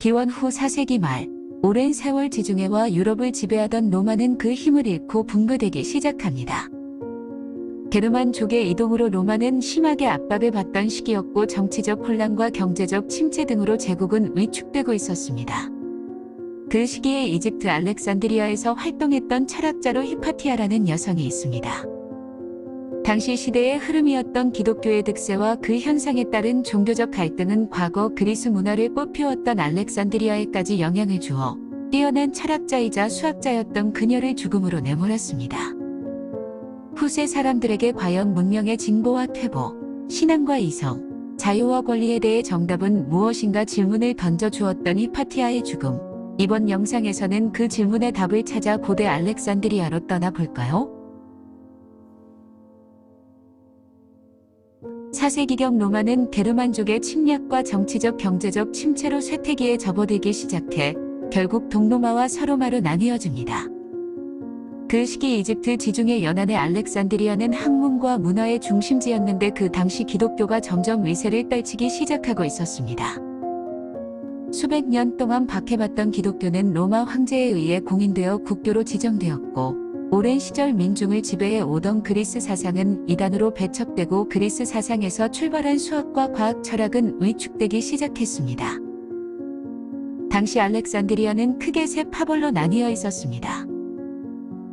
기원 후 4세기 말, 오랜 세월 지중해와 유럽을 지배하던 로마는 그 힘을 잃고 분부되기 시작합니다. 게르만족의 이동으로 로마는 심하게 압박을 받던 시기였고 정치적 혼란과 경제적 침체 등으로 제국은 위축되고 있었습니다. 그 시기에 이집트 알렉산드리아에서 활동했던 철학자로 히파티아라는 여성이 있습니다. 당시 시대의 흐름이었던 기독교의 득세와 그 현상에 따른 종교적 갈등은 과거 그리스 문화를 꽃피웠던 알렉산드리아에까지 영향을 주어 뛰어난 철학자이자 수학자였던 그녀를 죽음으로 내몰았습니다. 후세 사람들에게 과연 문명의 진보와 퇴보, 신앙과 이성, 자유와 권리에 대해 정답은 무엇인가 질문을 던져주었던 히파티아의 죽음. 이번 영상에서는 그 질문의 답을 찾아 고대 알렉산드리아로 떠나볼까요? 4세기경 로마는 게르만족의 침략과 정치적 경제적 침체로 쇠퇴기에 접어들기 시작해 결국 동로마와 서로마로 나뉘어집니다. 그 시기 이집트 지중해 연안의 알렉산드리아는 학문과 문화의 중심지였는데 그 당시 기독교가 점점 위세를 떨치기 시작하고 있었습니다. 수백 년 동안 박해받던 기독교는 로마 황제에 의해 공인되어 국교로 지정되었고 오랜 시절 민중을 지배해 오던 그리스 사상은 이단으로 배척되고 그리스 사상에서 출발한 수학과 과학 철학은 위축되기 시작했습니다. 당시 알렉산드리아는 크게 세 파벌로 나뉘어 있었습니다.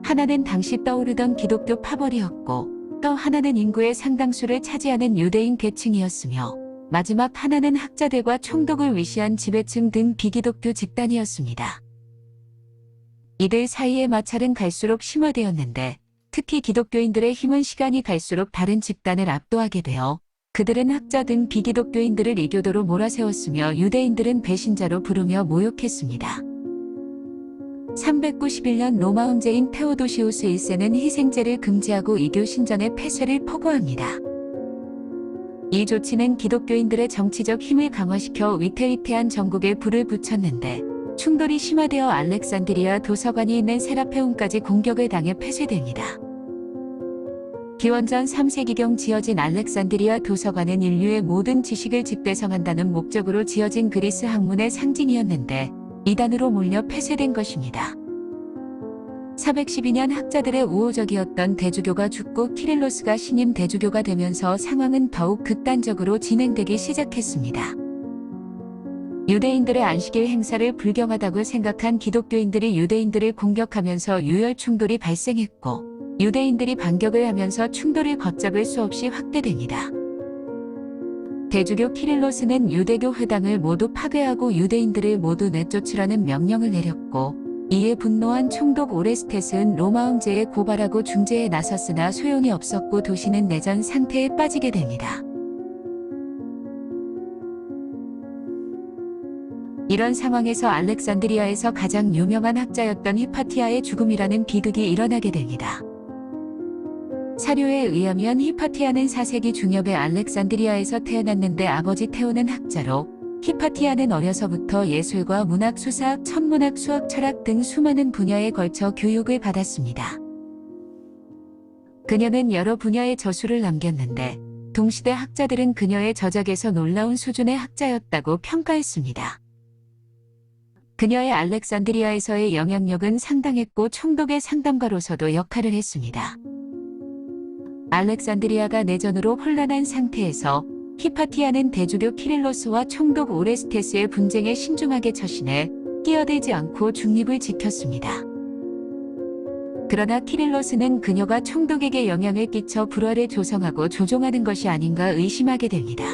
하나는 당시 떠오르던 기독교 파벌이었고 또 하나는 인구의 상당수를 차지하는 유대인 계층이었으며 마지막 하나는 학자들과 총독을 위시한 지배층 등 비기독교 집단이었습니다. 이들 사이의 마찰은 갈수록 심화되었는데 특히 기독교인들의 힘은 시간이 갈수록 다른 집단을 압도하게 되어 그들은 학자 등 비기독교인들을 이교도로 몰아세웠으며 유대인들은 배신자로 부르며 모욕했습니다. 391년 로마 황제인 테오도시우스 1세는 희생제를 금지하고 이교 신전의 폐쇄를 포고합니다. 이 조치는 기독교인들의 정치적 힘을 강화시켜 위태위태한 정국에 불을 붙였는데 충돌이 심화되어 알렉산드리아 도서관이 있는 세라페움까지 공격을 당해 폐쇄됩니다. 기원전 3세기경 지어진 알렉산드리아 도서관은 인류의 모든 지식을 집대성한다는 목적으로 지어진 그리스 학문의 상징이었는데 이단으로 몰려 폐쇄된 것입니다. 412년 학자들의 우호적이었던 대주교가 죽고 키릴로스가 신임 대주교가 되면서 상황은 더욱 극단적으로 진행되기 시작했습니다. 유대인들의 안식일 행사를 불경하다고 생각한 기독교인들이 유대인들을 공격하면서 유혈 충돌이 발생했고 유대인들이 반격을 하면서 충돌을 걷잡을 수 없이 확대됩니다. 대주교 키릴로스는 유대교 회당을 모두 파괴하고 유대인들을 모두 내쫓으라는 명령을 내렸고 이에 분노한 총독 오레스테스는 로마 황제에 고발하고 중재에 나섰으나 소용이 없었고 도시는 내전 상태에 빠지게 됩니다. 이런 상황에서 알렉산드리아에서 가장 유명한 학자였던 히파티아의 죽음이라는 비극이 일어나게 됩니다. 사료에 의하면 히파티아는 4세기 중엽에 알렉산드리아에서 태어났는데 아버지 테오는 학자로 히파티아는 어려서부터 예술과 문학, 수사학, 천문학, 수학, 철학 등 수많은 분야에 걸쳐 교육을 받았습니다. 그녀는 여러 분야의 저술을 남겼는데 동시대 학자들은 그녀의 저작에서 놀라운 수준의 학자였다고 평가했습니다. 그녀의 알렉산드리아에서의 영향력은 상당했고 총독의 상담가로서도 역할을 했습니다. 알렉산드리아가 내전으로 혼란한 상태에서 히파티아는 대주교 키릴로스와 총독 오레스테스의 분쟁에 신중하게 처신해 끼어들지 않고 중립을 지켰습니다. 그러나 키릴로스는 그녀가 총독에게 영향을 끼쳐 불화를 조성하고 조종하는 것이 아닌가 의심하게 됩니다.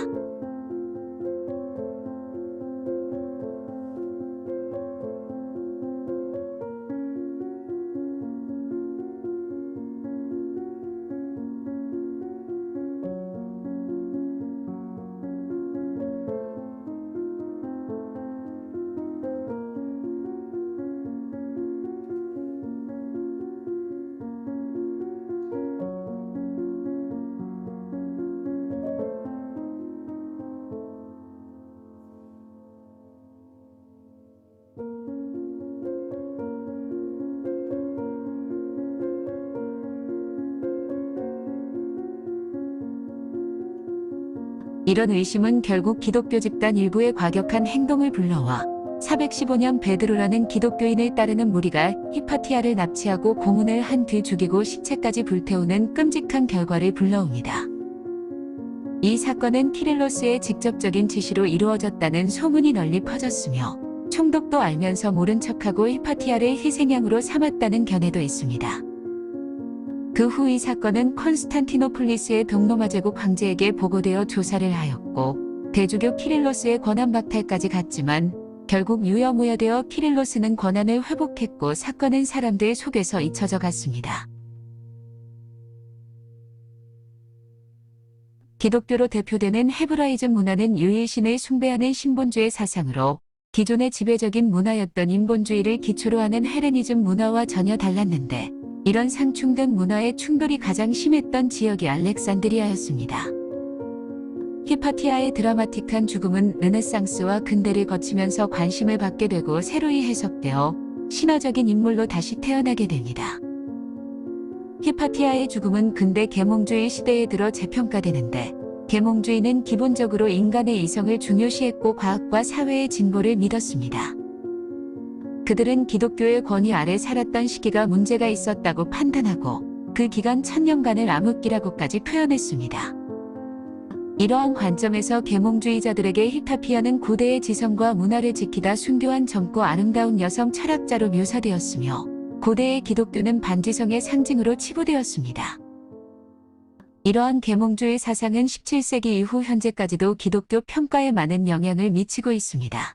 이런 의심은 결국 기독교 집단 일부의 과격한 행동을 불러와 415년 베드로라는 기독교인을 따르는 무리가 히파티아를 납치하고 고문을 한 뒤 죽이고 시체까지 불태우는 끔찍한 결과를 불러옵니다. 이 사건은 키릴로스의 직접적인 지시로 이루어졌다는 소문이 널리 퍼졌으며 총독도 알면서 모른 척하고 히파티아를 희생양으로 삼았다는 견해도 있습니다. 그 후 이 사건은 콘스탄티노플리스의 동로마 제국 황제에게 보고되어 조사를 하였고 대주교 키릴로스의 권한 박탈까지 갔지만 결국 유여무여되어 키릴로스는 권한을 회복했고 사건은 사람들 속에서 잊혀져 갔습니다. 기독교로 대표되는 헤브라이즘 문화는 유일신을 숭배하는 신본주의 사상으로 기존의 지배적인 문화였던 인본주의를 기초로 하는 헬레니즘 문화와 전혀 달랐는데 이런 상충된 문화의 충돌이 가장 심했던 지역이 알렉산드리아였습니다. 히파티아의 드라마틱한 죽음은 르네상스와 근대를 거치면서 관심을 받게 되고 새로이 해석되어 신화적인 인물로 다시 태어나게 됩니다. 히파티아의 죽음은 근대 계몽주의 시대에 들어 재평가되는데 계몽주의는 기본적으로 인간의 이성을 중요시했고 과학과 사회의 진보를 믿었습니다. 그들은 기독교의 권위 아래 살았던 시기가 문제가 있었다고 판단하고 그 기간 1000년간을 암흑기라고까지 표현했습니다. 이러한 관점에서 계몽주의자들에게 히파티아는 고대의 지성과 문화를 지키다 순교한 젊고 아름다운 여성 철학자로 묘사되었으며 고대의 기독교는 반지성의 상징으로 치부되었습니다. 이러한 계몽주의 사상은 17세기 이후 현재까지도 기독교 평가에 많은 영향을 미치고 있습니다.